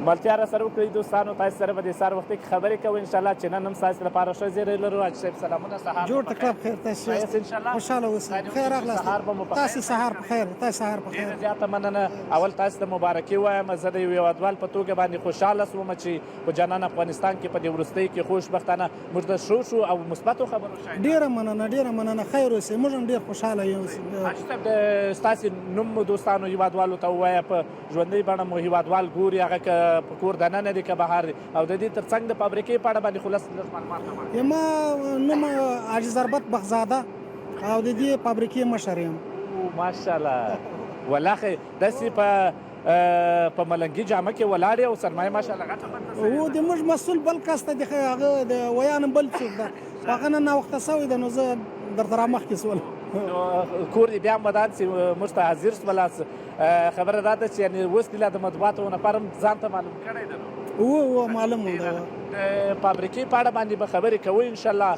ملتیا را سره وکړئ دوستانو. تاسو سره به د سهار وختي کې خبرې کوو انشاءالله چې نن هم ستاسو لپاره ښه زیری لرو. حاجي صاحب سلامونه، سهار جوړ تکړه بخیر. تاسو خوشحاله اوسئ. خیر راغلاست. تاسو سهار په خیر. تاسو سهار په خیر. ډېره زیاته مننه. اول تاسو ته مبارکي وایم. زه د یو هېوادوال په توګه باندې خوشحاله شوم چې په جانان افغانستان کې په دې وروستیو کې خوشبختانه موږ د ښو شو او مثبتو خبرو شاهدان. ډېره مننه، ډېره مننه. خیر اوسئ. موږ هم ډېر خوشحاله یو. حاجي صاحب د ستاسې نوم مو دوستانو هېوادوالو ته ووایه. په ژوندۍ بڼه مو هېوادوال ګوري، هغه که په کور دننه دی که بهر دی، او د دې تر څنګ د فابریکې په اړه باندې خو لږ معلومات راکړئ. زما نوم حاجي ضربت بخزاده او د دې فابریکې مشر یم. ماشاءالله. ولاخې داسې په ملنګي جامه کې ولاړې او سرمایه ماشاءالله غټه بنده او د موږ مسؤل بل کس ته هغه د ویان بل څوک ده، هغه نن ناوخته سوی ده، نو زه درته رامخکې سولم. کور دې بیا هم ودان چې موږ ته حاضر شولاست. خبره دا ده چې یعنې اوس دې لا د مطبوعاتو نفر هم ځان ته معلوم کړی ده. او معلوم ده. د فابریکې په اړه باندې به خبرې کوو انشاءالله.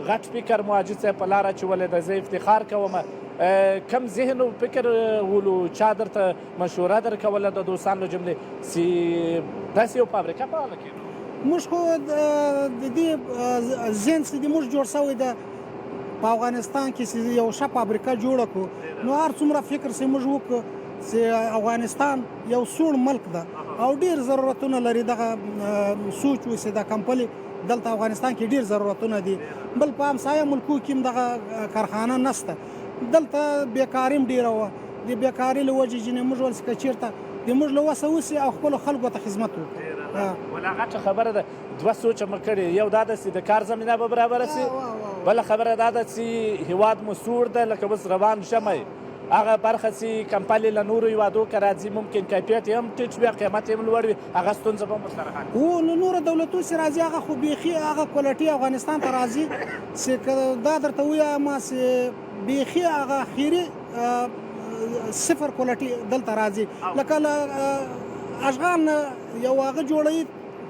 غټ فکر مو حاجي صاحب په لاره اچولی ده. زه افتخار کوم. کم ذهن و فکر ولو چا درته مشوره درکوله د دوستانو له جملې چې داسې یو فابریکه فعاله کړو؟ موږ خو د دې ذهن چې د موږ جوړ شوی ده په افغانستان کې چې یو ښه فابریکه جوړه کړو، نو هر څومره فکر چې موږ وکړو چې افغانستان یو سوړ ملک ده او ډېر ضرورتونه لري. دغه سوچ وسي د کمپنۍ دلته افغانستان کې ډېر ضرورتونه دي. بل په همسایه ملکو کې هم دغه کارخانه نشته. دلته بیکاري هم ډېره وه. د بیکاري له وجې ځینې موږ ویل چې که چېرته د موږ له وسه وسي او خپلو خلکو ته خدمت وکړو. ولا غټه خبره ده. دوه سوچه مو کړې. یو دا ده چې د کار زمینه به برابره سي. بله خبره دا ده چې هېواد مو سوړ ده لکه اوس روان شمئ. هغه برخه چې کمپنۍ له نورو هېوادو که راځي ممکن کیفیت یې هم ټیټ وي، قیمت یې هم لوړ وي، هغه ستونزه به هم ورسره حل وي. او له نورو دولتو چې راځي هغه خو بیخي هغه کوالټي افغانستان ته راځي چې دا درته ووایم چې بیخي هغه اخري صفر کوالټي دلته راځي. لکه له اشغال یو هغه جوړوي،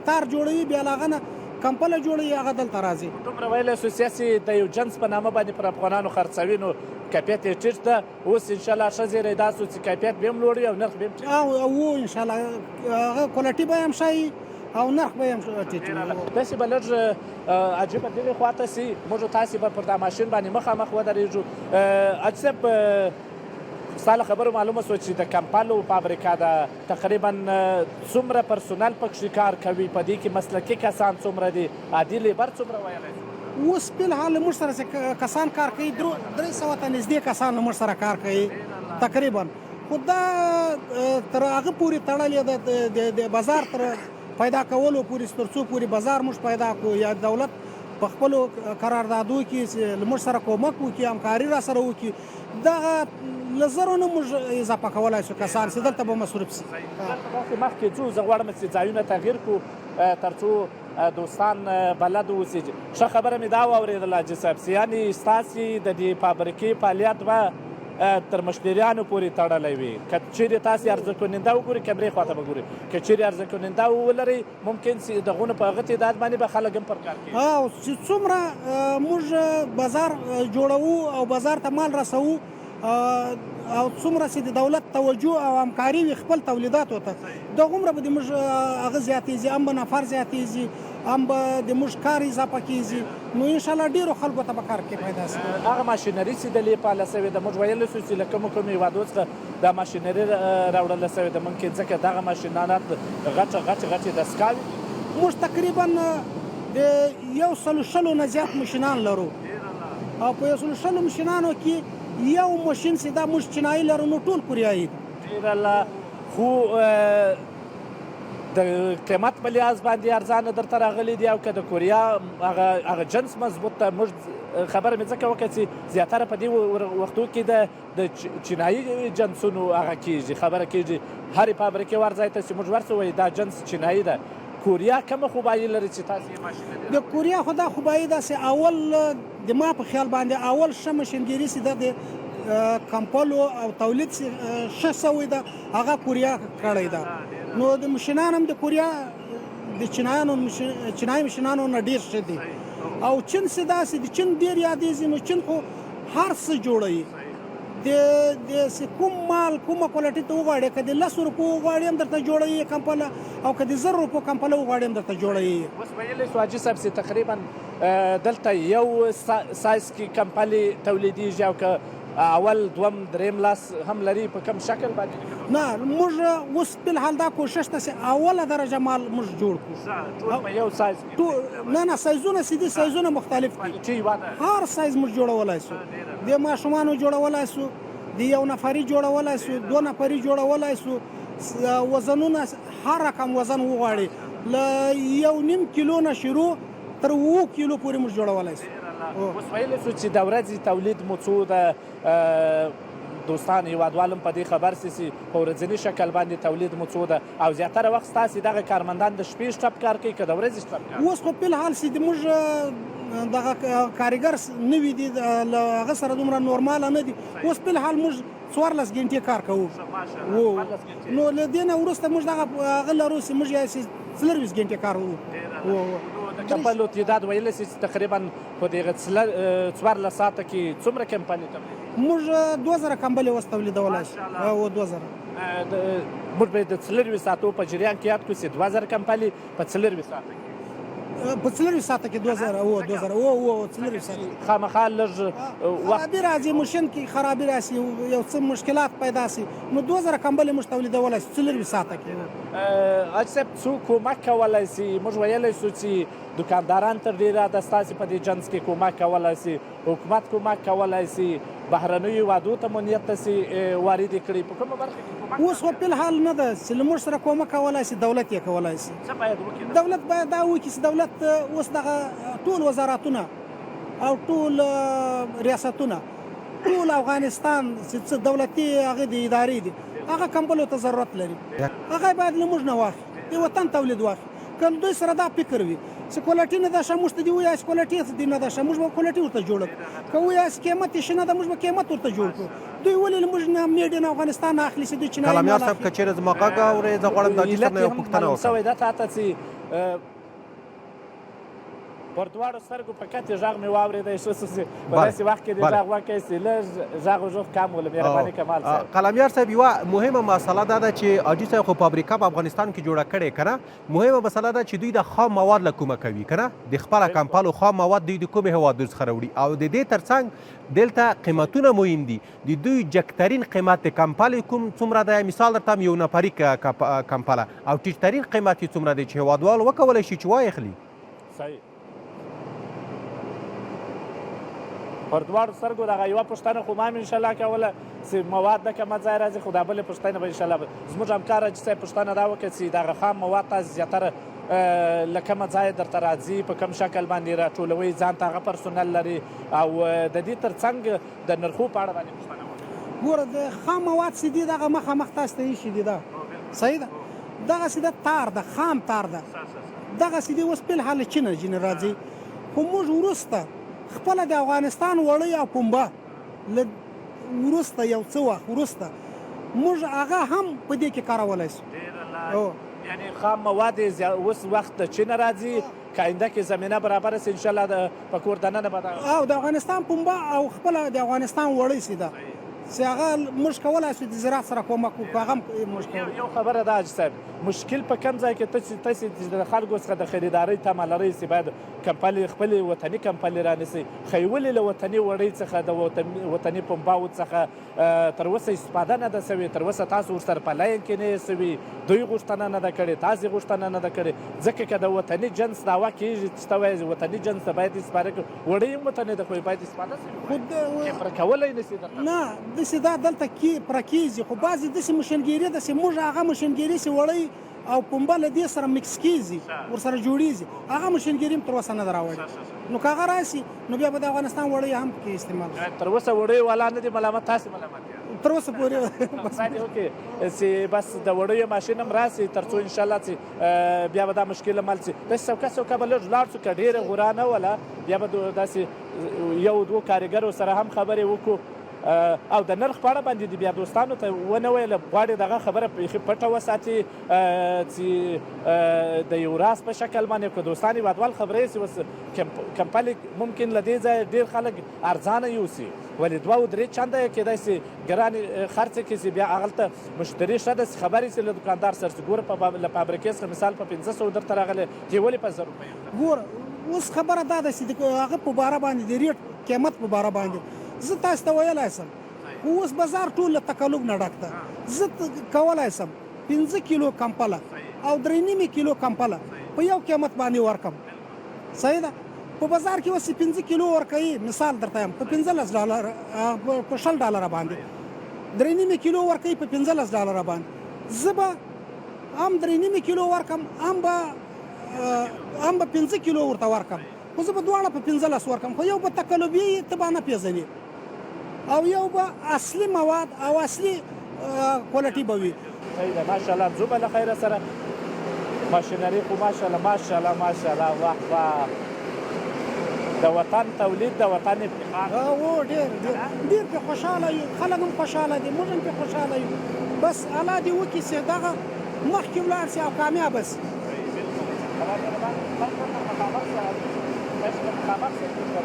تار جوړوي، بیا له هغه نه کمپله جوړوي، هغه دلته راځي. دومره ویلی شو سیاسي د یو جنس په نامه باندې پر افغانانو خرڅوي، نو کیفیت یې ټیټ ده. اوس انشاءالله ښه زیری دا سو چې کیفیت به هم لوړ وي او نرخ به هم ټیټ وي. او انشاءالله هغه کوالټي به هم ښایي او نرخ به هم ټیټ وي. داسې به لږ عجیبه دغې خواته سي موږ تاسې به پر دا ماشین باندې مخامخ ودرېږو. حاجي صاحب ستا له خبرو معلومه شوه چې د کمپلو فابریکه ده، تقریبا څومره پرسونل پکښې کار کوي؟ په دې کې مسلکي کسان څومره دي؟ عادي لیبر څومره ویلی شو؟ اوس فلحال له موږ سره چې کسان کار کوي 300 ته نږدې کسان له موږ سره کار کوي تقریبا. خو دا تر هغه پورې تړلې ده د بازار تر پیدا کولو پورې، تر څو پورې بازار موږ پیدا کړو یا دولت په خپلو قراردادو کې چې له موږ سره کومک وکړي، همکاري را سره وکړي، دغه له زرو نه موږ اضافه کولی شو کسان چې دلته به مصروف شي. داسې مخکې ځو، زه غواړم چې ځایونه تغییر کړو تر څو دوستان بلد واوسي. ښه خبره مې دا واورېدله حاجي صاحب چې یعنې ستاسې د دې فابریکې فعالیت به تر مشتریانو پورې تړلی وي. که چیرې تاسې عرضه کننده وګورئ، کمرې خواته به ګورئ، که چیرې عرضه کننده ولرئ ممکن چې دغونه په هغه تعداد باندې به خلک هم پر کار کوي. او چې څومره موږ بازار جوړوو او بازار ته مال رسوو او څومره چې د دولت توجه او همکاري وي خپل تولیداتو ته، دغومره به د موږ هغه زیاتېږي، هم به نفر زیاتېږي، هم به د موږ کار اضافه کېږي. نو انشاءالله ډېرو خلکو ته به کار کې پیدا شي. هغه ماشینري چې دلې فعاله شوې ده، موږ ویلی شو چې له کومو هېوادو څخه دا ماشینري راوړله شوې ده، ممکن ځکه دغه ماشینانات غټې دستګاوې دي. موږ تقریبا د 100 نه زیات ماشینان لرو او په 100 ماشینانو کې یو ماشین چې دا موږ چینایي لرو نو ټول کوریایي دي. ډېره الله. خو د قیمت په لحاظ باندې ارزانه درته راغلی دی او که د کوریا هغه جنس مضبوط ده؟ موږ خبره مې ځکه وکړه چې زیاتره په دې وختو کې د چینایي جنسونو هغه کېږي، خبره کېږي هرې فابریکې ورځای ته چې موږ ورڅه وایي دا جنس چینایي ده. کوریا کومه خوبایي لري چې تاسې یې ماشینري؟ د کوریا خو دا خوبایي ده چې اول د ما په خیال باندې اول ښه ماشینګیري چې ده د کمپلو او تولید ښه شوی ده هغه کوریا کړی ده. نو د ماشینان هم د کوریا د چینایي ماشینانو نه ډېر ښه دي. او چین چې داسې د چین ډېر یادېږي، نو چین خو هر څه جوړوي. د کوم مال کومه کوالټي ته وغواړې، که د 10 روپو وغواړې هم درته جوړوي کمپله، او که د 1000 روپو کمپله وغواړي هم درته جوړوي. اوس ویلی شو حاجي صاحب چې تقریبا دلته یو سایز کې کمپلې تولیدېږي او که اول دوم دریم لاس هم لري په کوم شکل باندې؟ نه موږ اوس فلحال دا کوشش ته چې اوله درجه مال موږ جوړ کړو. ټول په یو سایز کې؟ نه سایزونه سیدي سایزونه مختلف دي. هر سایز موږ جوړولی سو. د ماشومانو جوړولی سو، د یو نفري جوړولی سو، 2 نفري جوړولی سو. وزنونه هر رقم وزن وغواړي له 1.5 کیلو نه شروع تر 7 کیلو پورې موږ جوړولی سو. اوس ویلی شو چې د ورځې تولید مو څو ده؟ دوستان هیوادوال هم په دې خبر سي چې په ورځني شکل باندې تولید مو څو ده او زیاتره وخت ستاسې دغه کارمندان د شپې شټپ کار کوي که د ورځې شټپ کار؟ اوس خو فلحال چې موږ دغه کارګر نوي دي له هغه سره دومره نورماله نه دي. اوس فلحال موږ 14 ګنټې کار کوو. نو له دې نه وروسته موږ دغه هغه لرو چې موږ یې 24 ګنټې کار کوو. د کمپلو تعداد ویلی سي چې تقریبا په دغه 14 ساعته کې څومره کمپلې تولیدوي؟ موږ 2000 کمبلې اوس تولیدولی شو. 2000 موږ به د 24 ساعتو په جریان کې یاد کړو چې 2000 کمپلې په 24 ساعته کې په 24 ساعته کې 2000 ساعته خامخا لږ وخت خرابي راځي، ماشین کې خرابي راشي، یو څه مشکلات پیدا سي، نو 2000 کمبلې موږ تولیدولی شو 24 ساعته کې. حاجي صاحب څوک کومک کولی سي؟ موږ ویلی شو چې دکانداران تر ډېره د ستاسې په دې جنس کې کومک کولی سي، حکومت کومک کولی سي، بهرنیو هېوادو ته مو نیت تاسې واردې کړي، په کومه برخه کې کومک؟ اوس خو فلحال نه ده چې له موږ سره کومک کولی سي، دولت یې کولی سي. څه باید وکړي؟ دولت باید دا وکړي چې دولت اوس دغه ټول وزارتونه او ټول ریاستونه ټول افغانستان چې دولتي هغې د ادارې دي هغه کمبلو ته ضرورت لري، هغه باید له موږ نه واخلي، د وطن تولید واخلي. که دوی سره دا فکر وي چې کوالټي نه ده ښه، موږ ته دې ووایي چې کوالټي دې نه ده ښه، موږ به کوالټي ورته جوړه کړو. که ووایي چې قیمت یې ښه نه ده، موږ به قیمت ورته جوړ کړو. دوی ولې له موږ نه میډ ان افغانستان اخلي چې دوی چینایي مال اخلي؟ کلامیار صاحب که چېرې زما غږ اورې زه غواړم دا جسر نه یو پوښتنه وکړم. شوی ده تا ته چې پر دواړو سترګو په کتې غږ مې واورېدی شو چې په داسې وخت کې دې غږ وکړی چې لږ غږ و ژغ کم ولې مهرباني کمال صاحب. قلمیار صاحب یوه مهمه مسله دا ده چې حاجي صاحب خو فابریکه په افغانستان کې جوړه کړې که نه، مهمه مسله ده چې دوی د خام مواد له کومه کوي که نه، د خپله کمپلو خام مواد دوی د کومې هېوادونو څخه راوړي او د دې ترڅنګ دلته قیمتونه مهم دي. د دوی جګترین قیمت د کمپلې کوم څومره دی؟ مثال درته یو نفري کمپله او ټیټترین قیمت یې څومره دی چې هېوادوال وکولی شي چې واخلي؟ صحیح. پر دواړو سترګو دغه یوه پوښتنه خو ما هم انشاءالله کوله چې مواد د کومه ځای راځي، خو دا بلې پوښتنه به انشاءالله زموږ همکار حاجي صاحب پوښتنه دا وکړه چې دغه خام مواد تاسې زیاتره له کومه ځایه درته راځي، په کوم شکل باندې راټولوئ، ځان ته هغه پرسونل لري او د دې تر څنګ د نرخو په اړه باندې پوښتنه وکړه. ګوره د خام مواد چې دي دغه مخامخ تاسو ته ایښي دي، دا صحیح ده، دغسې د تار ده، خام تار ده، دغسې دي اوس فلحال له چین راځي. خو موږ وروسته خپله د افغانستان وړۍ او پنبه له وروسته یو څه وخت وروسته موږ هغه هم په دې کې کارولی شو. یعنې خام مواد اوس وخت د چین راځي، که آینده کې زمینه برابره سي انشاءالله په کور دننه به او د افغانستان پنبه او خپله د افغانستان وړۍ سي ده چې هغه موږ کولی شو د زراعت سره کومک وکړو، هغه هم موږ کولی. یو خبره ده حاجي صاحب، مشکل په کوم ځای کې تاسې د خلکو څخه د خریدارۍ تمه لرئ چې باید کمپنۍ خپلې وطني کمپنۍ رانیسئ، ښایي ولې له وطني وړۍ څخه د وطني پنباو څخه تر اوسه استفاده نه ده سوې؟ تر اوسه تاسو ورسره په لاین کې نه یې سوي، دوی غوښتنه نه ده کړې، تاسې غوښتنه نه ده کړې، ځکه که د وطني جنس دعوه کېږي چې ته وایې وطني جنس ته باید استفاده کړو، وړۍ هم وطني ده خو باید استفاده سوي، کیپره کولی نه سي درته؟ نه داسې دا دلته پوره کېږي، خو بعضې داسې مشنګیري ده چې موږ هغه مشنګیري چې وړۍ او پنبه له دې سره مکس کېږي، ورسره جوړېږي، هغه مشنګیري هم تر اوسه نه ده راوړې. نو که هغه راشي نو بیا به د افغانستان وړۍ هم پکې استعمال شي. تر اوسه وړۍ والا نه دي ملامت، تاسې ملامت یاست تر اوسه پورې. باید وکړي چې بس د وړیو ماشین هم راسي تر څو انشاءالله چې بیا به دا مشکل حل شي. داسې څوکه به لږ لاړ شو، که ډېره غورا نه وله بیا به داسې یو دوه کارګرو سره هم خبرې وکړو او د نرخ په اړه باندې د بیا دوستانو ته ونه ویله غواړي دغه خبره بیخي پټه وساتي چې د یو راز په شکل باندې که دوستان هېوادوال خبرې سي اوس کمپلې ممکن له دې ځایه ډېر خلک ارزانه یوسي ولې 2 او 3 چنده یې کیدای سي ګرانې خرڅې کړي سي بیا هغلته مشتري ښه داسې خبرې سي له دکاندار سره چې ګوره له فابریکې څخه مثال په 500 درته راغلی دې ولې په 1000 روپۍ ګوره اوس خبره دا ده چې هغه په باره باندې د ریټ قیمت په باره باندې زه تاسو ته ویلی سم خو اوس بازار ټول له تکلف نه ډک ده زه کولی سم 5 کیلو کمپله او 3.5 کیلو کمپله په یو قیمت باندې ورکم صحیح ده په بازار کې اوس 5 کیلو ورکوي مثال درته یم په 15 ډالر په 10 ډالره باندې 3.5 کیلو ورکوي په 15 ډالره باندې زه به هم 3.5 کیلو ورکم هم به 5 کیلو ورته ورکم خو زه به دواړه په 15 ورکم خو یو به تکلفي ته به نه پېژنې او یو به اصلي مواد او اصلي کوالټي به وي صحیح ده ماشاءالله ځو به له خیره سره ماشینري خو ماشاءالله ماشاءالله ماشاءالله واه واه د وطن تولید د وطن افتخار ډېر پرې خوشحاله یو خلک هم خوشحاله دي موږ هم پرې خوشحاله یو بس الله دې وکړي چې دغه مخکې ولاړ شي او کامیابه شي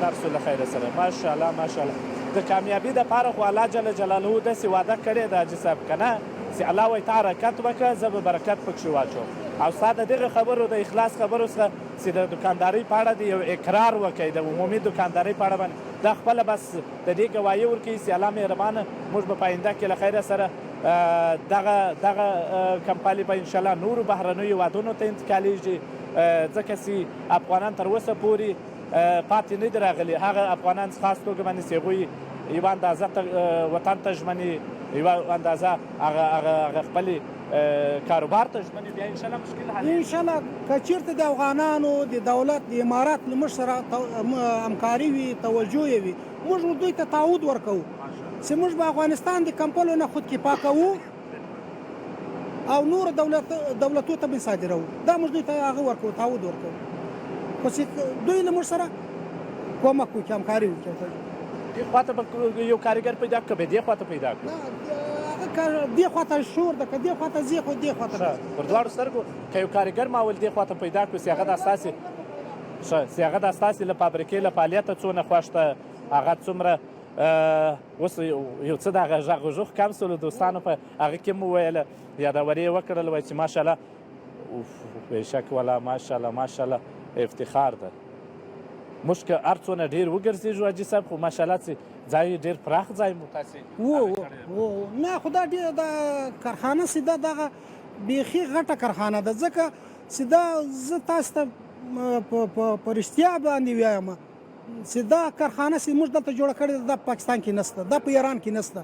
درسو له خیره سره ماشاءالله ماشاءالله د کامیابي دپاره خو الله جل جلاله داسې وعده کړې ده حاجي صاحب که نه چې الله وایي ته حرکت وکړه زه به برکت پکښې واچوم او ستا د دغه خبرو د اخلاص خبرو څخه چې د دکاندارۍ په اړه د یو اقرار وکړئ د عمومي دکاندارۍ په اړه باندې دا خپله بس د دې ګواهي ورکوي چې الله مهربانه موږ به په آینده کې له خیره سره دغه کمپالي به انشاءالله نورو بهرنیو هېوادونو ته انتقالیږي ځکه چې افغانان تر اوسه پورې پاتې نه دي راغلي هغه افغانان خاص توګه باندې چې هغوی یوه اندازه وطن ته ژمنې یوه اندازه هغه خپلې کاروبار ته ژمنې بیا انشاءالله مشکل حل انشاءالله که چېرته د افغانانو د دولت د امارات له موږ سره همکاري وي توجه یې وي موږ دوی ته تعهد ورکوو چې موږ به افغانستان د کمپلو نه خودکفا کوو او نور دولتو ته به صادروو دا موږ دوی ته هغه ورکوو تعهد ورکوو خو چې دوی له موږ سره کومک وکړي همکاري وکړي دې خواته به یو کارګر پیدا کړه به دې خواته پیدا کړو دې خواته شور ده که دې خواته ځې خو دې خواته پر دواړو سترګو که یو کارګر ما ول دې خواته پیدا کړو چې هغه دا ستاسې چې هغه دا ستاسې له فابریکې له فعالیته څونه خوښ ده هغه څومره اوس یو څه د هغه غږ وژوغ کم سولو دوستانو په هغه کې مو ویله یادورې یې وکړل وایي چې ماشاءالله بېشک والا ماشاءالله ماشاءالله افتخار ده موږ که هر څونه ډېر وګرځېږو حاجي صاحب خو ماشاءالله چې ځای ډېر پراخ ځای مو تاسې نه خو دا ډېر دا کارخانه چې ده دغه بیخي غټه کارخانه ده ځکه چې دا زه تاسو ته په رښتیا باندې وایم چې دا کارخانه چې موږ دلته جوړه کړې ده دا په پاکستان کې نشته دا په ایران کې نشته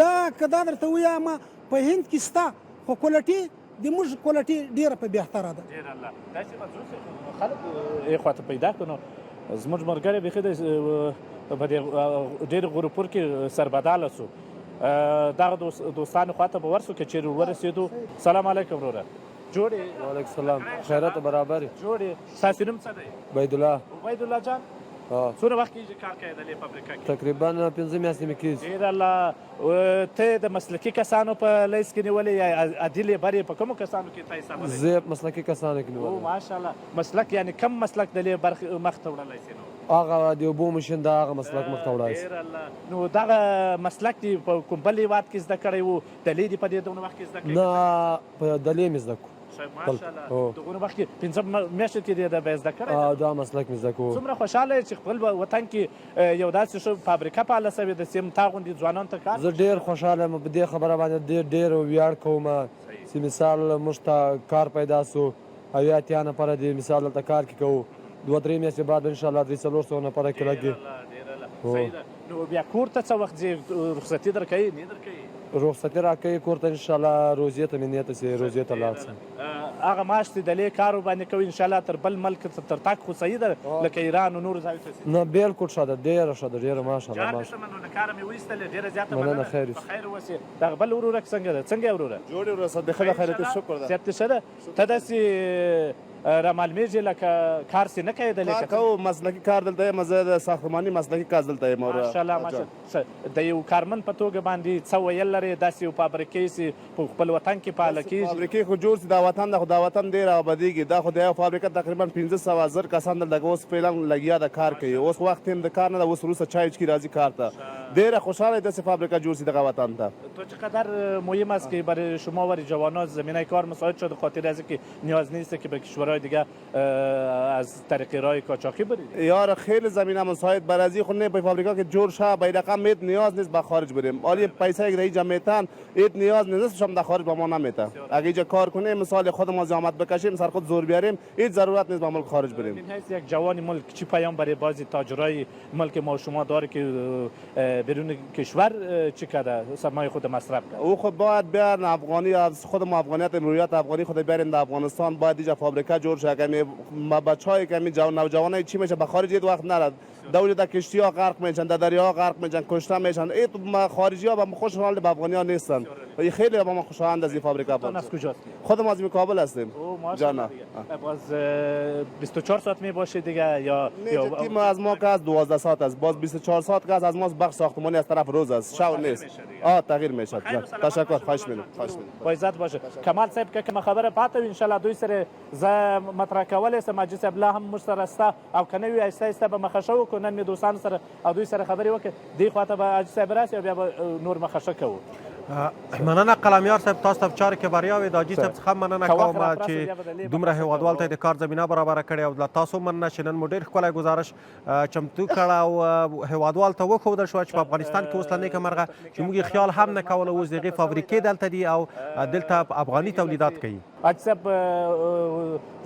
دا که دا درته ووایم په هند کې شته خو کوالټي د موږ کوالټي ډېره په بهتره ده ډېر الله داسې به ځو خلک یې خواته پیدا کړو نو زموږ ملګری بیخي په دې ډېر غروپور کې سربداله سو دغه دوستانو خواته به ورسو که چیرې ورسېدو سلام علیکم وروره جوړ یې وعلیکم السلام خیرات برابر جوړ یې ستاسې نوم څه دی عبیدالله جان څونه وخت کېږي کار کوې د دې فابریکه کې تقریبا 5 میاشتې مې کېږي ډېر الله ته د مسلکي کسانو په لیست کې نیولې یا عادي لیبر یې په کومو کسانو کې ته حسابولی زه مسلکي کسانو کې نیولی ماشاءالله مسلک یعنې کم مسلک د لیبر مخ ته وړلی سي نو هغه د اوبو مشین دا هغه مسلک مخ ته وړی سي نو دغه مسلک دې په کوم بل هېواد کې زده کړی و دلې دې په دې دونه وخت کې زده کړی نه په دلې مې زده کړو ماشاءالله دغونه وخت کې 15 میاشتې کې دې به زده کړی دا مسلک مې زده کړو څومره خوشحاله یې چې خپل وطن کې یو داسې ښه فابریکه فعاله شوې ده چې تا غوندې ځوانانو ته کار زه ډېر خوشحاله یم په دې خبره باندې ډېر ویاړ کوم چې مثال موږ ته کار پیدا سو او یا اتیا نفره دې مثال دلته کار کې کوو 2-3 میاشتې بعد انشاءالله 300-400 نفره کې لګي نو بیا کور ته څه وخت ځې رخصتي درکوي نه درکوي رخصتي راکوي کور ته انشاءالله روزې ته مې نیت چې روزې ته لاړ شم هغه معاش چې دلې کار ورباندې کوي انشاءالله تر بل ملک تر تګ خو صحیح ده لکه ایران او نورو ځایو ته نه بالکل ښه ده ډېره ښه ده ډېره ماشاءالله نو له کاره مې وایستلې ډېره زیاته مننه خیر په خیر اوسې دغه بل ورورک څنګه ده څنګه یې وروره جوړ یې وروره صدقه ده خیرتي شکر ده صحت دې ښه ده ته داسې رامعلومیږي لکه کار سې نه کوې دلې کار کوو مسلکي کار دلته یم زه د ساختماني مسلکي کار دلته یم ماشاءالله ماشاءالله د یو کارمن په توګه باندې څه ویل لرې داسې یو فابریکې چې په خپل وطن کې پاله کېږي فابریکې خو جوړ سي دا وطن ده خو دا وطن ډېر آبادېږي دا خو د یو فابریکه تقریبا 1500 زر کسان دلته اوس فعلا لګیا د کار کوي اوس وخت هم د کار نه ده اوس وروسته چای چکي راځي کار ته ډېره خوشحاله داسې فابریکه جور سي دغه وطن ته. تو چقدر مهم است که برای شما و جوانان زمینه کار مساعد شده خاطر از اینکه نیاز نیست که به کشورهای دیگه از طریق راه قاچاقی برید؟ یار خیلی زمینه مساعد برای خود نه به فابریکا که جور شه به رقم میت نیاز نیست به خارج بریم ولی پیسه اگه اینجا میتن ایت نیاز نیست شما در خارج با ما نمیته اگه اینجا کار کنیم مثال خود ما زحمت بکشیم سر خود زور بیاریم هیچ ضرورت نیست با ملک خارج بریم. این هست یک جوان ملک چی پیام برای بعضی تاجرای ملک ما شما داره که بیرون کشور چی کرده سرمایه خود مصرف کرده؟ او خود باید بیارن افغانی از خود ما افغانیت امرویت افغانی خود بیارن در افغانستان باید اینجا فابریکه جور شه که ما بچهای که نوجوانای چی میشه به خارج یه وقت نرد دولت در کشتی ها غرق میشن در دریا ها غرق میشن کشته میشن این خارجی ها با خوشحال به افغانی ها نیستن و خیلی با ما خوشحالند از این فابریکه. از کجاست؟ خودم از کابل هستیم. جانا باز 24 ساعت می باشه دیگه یا تیم از ما که از 12 ساعت است باز 24 ساعت که از ما بخش ساختمانی از طرف روز است شب نیست تغییر میشه. تشکر خواهش می‌کنم با عزت باشه. کمال صاحب که خبره پاته ان شاء الله دوی سره ز مطرح کولای سم مجلس ابلا هم مشترسته او کنه وي ایسته به مخشو کو نن می دوستان سره او دوی سره خبرې وکړه دی خواته به اج صاحب راسي بیا نور مخشه کوو. مننه قلمیار صاحب تاسو ته په چارو کې بریا وي د حاجي صاحب څخه مننه کوم چې دومره هیوادوالو ته د کار زمینه برابره کړې او تاسو مننه چې نن مو ډېر ښکلی گزارش چمتو کړه او هیوادوالو ته وښودل شوه چې په افغانستان کې اوس له نیکه مرغه چې موږ خیال هم نه کوله اوس د هغې فابریکې دلته دي او دلته افغاني تولیدات کوي. حاجي صاحب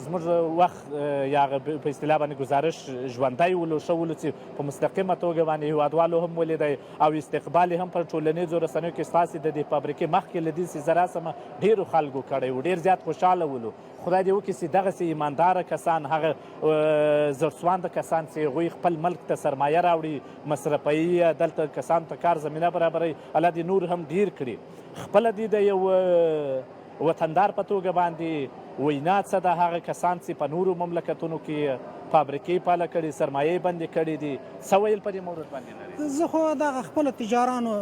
زموږ وخت یا په اصطلاح باندې ګزارش ژوندی ولو ښه ولو چې په مستقیمه توګه باندې هیوادوالو هم ولیدی او استقبال یې هم پر ټولنیزو رسنیو کې ستاسې د دې فابریکې مخکې له دې چې زه راسمه ډېرو خلکو کړی و ډېر زیات خوشحاله ولو. خدای دې وکړي چې دغسې ایمانداره کسان هغه زړسوانده کسان چې هغوی خپل ملک ته سرمایه راوړي مصرفوي دلته کسانو ته کار زمینه برابروي الله دې نور هم ډېر کړي. خپله دې د یو وطندار په توګه باندې وینا څه ده هغه کسان چې په نورو مملکتونو کې فابریکې پاله کړي سرمایې بندې کړي دي څه ویل په دې مورد باندې لري؟ زه خو دغه خپلو تجارانو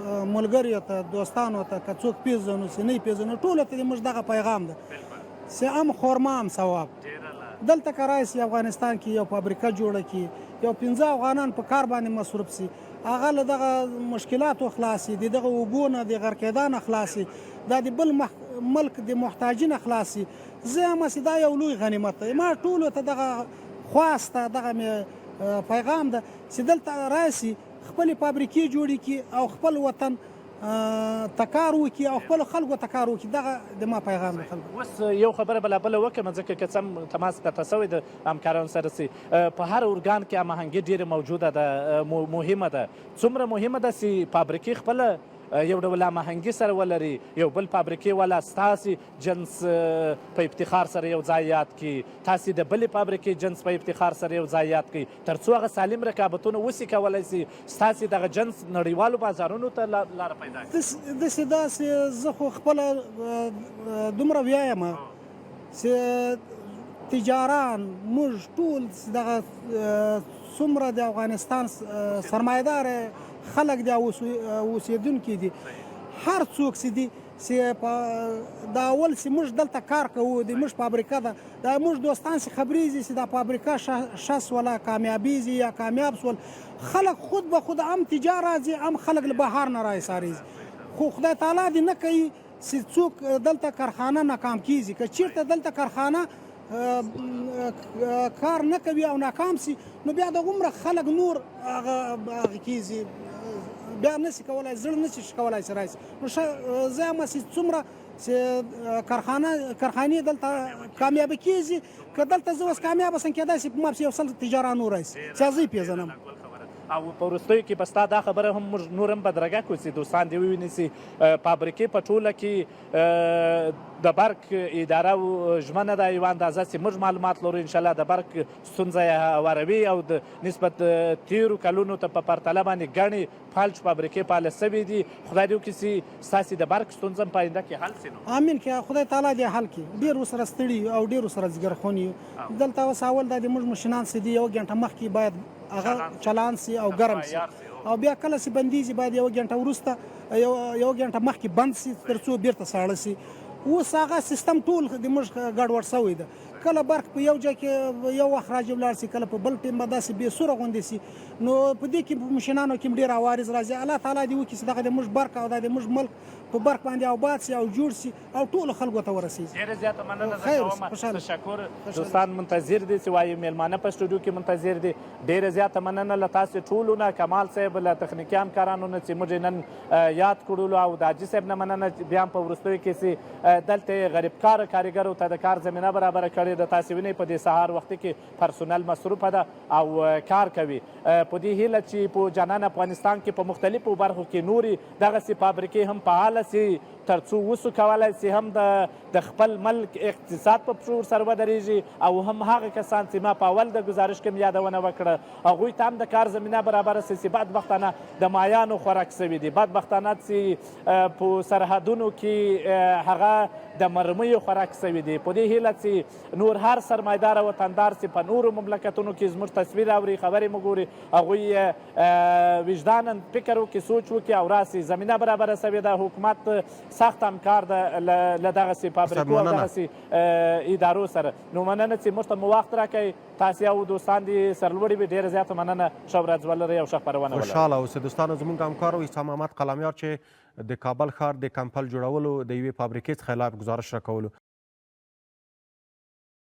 ملګریو ته دوستانو ته که څوک پیژنو چې نه یې پیژنو ټولو ته زموږ دغه پیغام ده چې ام خورما ام ثواب دلته که راشي افغانستان کې یو فابریکه جوړه کړي یو 15 افغانان په کار باندې مصروف سي هغه له دغه مشکلاتو خلاص دي دغه اوبو نه د غرق کېدا نه خلاص دا د بل ملک د محتاجي نه خلاص زه هم چې دا یو لوی غنیمت دی ما ټولو ته دغه خواسته دغه مې پیغام ده چې دلته راشي خپلې فابریکې جوړې کړي او خپل وطن ته کار وکړي او خپلو خلکو ته کار وکړي دغه د ما پیغام دی. اوس یو خبره بله وکړم ځکه که څه هم تماس قطع شوی د همکارانو سره چې په هر ارګان کې هماهنګي ډېره موجوده ده مهمه ده. څومره مهمه ده چې فابریکې خپله یو ډول هماهنګي سره ولري یو بل فابریکې والا ستاسې جنس په افتخار سره یو ځای یاد کړي تاسې د بلې فابریکې جنس په افتخار سره یو ځای یاد کړي تر څو هغه سالم رقابتونه وسي کولی سي ستاسې دغه جنس نړیوالو بازارونو ته لاره پیدا کړي. داسې داسې زه خو خپله دومره ویایم چې تجاران موږ ټول دغه څومره د افغانستان سرمایهدار خلک دی اوسېدونکي دي هر څوک چې دي چې دا اول چې موږ دلته کار کوو د موږ فابریکه ده دا موږ دوستان چې خبرېږي چې دا فابریکه ښه سوله کامیابېږي یا کامیاب سول خلک خود به خود هم تجار راځي هم خلک له بهر نه راایسارېږي خو خدای تعالی دې نه کوي چې څوک دلته کارخانه ناکام کېږي که چېرته دلته کارخانه کار نه کوي او ناکام سي نو بیا د عمره خلک نور هغه کېږي بیا نشي کولای زړه نشي کولای چې راشي نو زه هم چې څومره چې کارخانې دلته کامیابه کېږي که دلته زه اوس کامیابه سم کېدای شي په ما پسې یو سل تجاران نور راشي چې زه یې پېژنم. او په وروستیو کې به ستا دا خبره هم موږ نور هم بدرګه کړو چې دوستان دې وویني چې فابریکې په ټوله کې د برق اداره ژمنه ده یوه اندازه چې موږ معلومات لرو انشاءالله د برق ستونزه یې هواروي او د نسبت تیرو کلونو ته په پرتله باندې ګڼې فلج فابریکې فعاله سوي دي خدای دې وکړي چې ستاسې د برق ستونزه هم په آینده کې حل سي نو امین که خدای تعالی دې حل کړي ډېر ورسره ستړي او ډېر ورسره ځګرخون یو دلته اوس اول دا د موږ ماشینان چې دي یوه ګنټه مخکې باید هغه چالان سي او ګرم سي او بیا کله چې بندیږي باید یوه ګنټه وروسته یوه ګنټه مخکې بند سي تر څو بیرته ساړه سي اوس هغه سیستم ټول د موږ ګډوډ شوی ده کله برق په یو ځای کې یو وخت راځي ولاړ سي کله په بل ټیم به داسې بې سوره غوندې سي نو په دې کې په ماشینانو کې هم ډېر عوارض راځي الله تعالی دې وکړي چې دغه د موږ برق او د موږ ملک په برق باندې آباد سي او جوړ سي او ټولو خلکو ته ورسېږي ډېره زیاته مننه زه کوم تشکر دوستان منتظر دي چې وایي میلمانه په سټوډیو کې منتظر دي ډېره زیاته مننه له تاسې ټولو نه کمال صاحب له تخنیکي همکارانو نه چې موږ نن یاد کړلو او د حاجي صاحب نه مننه چې بیا هم په وروستیو کې چې دلته غریبکاره کارګرو ته د کار زمینه برابره کړې ده تاسې وینئ په دې سهار وختي کې پرسونل مصروفه ده او کار کوي په دې هیله چې په جانان افغانستان کې په مختلفو برخو کې نورې دغسې فابریکې هم فعاله سي تر څو وسو کولی سي هم د خپل ملک اقتصاد په پښو ورسره ودرېږي او هم هغه کسان چې ما په اول د ګزارش کې یادونه وکړه هغوی ته هم د کار زمینه برابره سي چې بدبختانه د مایانو خوراک سوي دي بدبختانه چې په سرحدونو کې هغه د مرمیو خوراک سوي دي په دې هیله چې نور هر سرمایدار وطندار چې په نورو مملکتونو کې زموږ تصویر اوري خبرې مو ګوري هغوی وجدانا فکر وکړي سوچ وکړي او راسي زمینه برابره سوې ده حکومت سخت همکار ده له دغسې فابریکو او دغسې ادارو سره نو مننه چې موږ ته مو وخت راکوئ تاسې او دوستان دي سرلوړي وي ډېره زیاته مننه ښه ورځ ولرئ او ښه خپرونه ولرئ خوشحاله اوسئ دوستانو زموږ همکار عیسی محمد قلمیار چې د کابل ښار د کمپل جوړولو د یوې فابریکې څخه لا ګزارش راکولو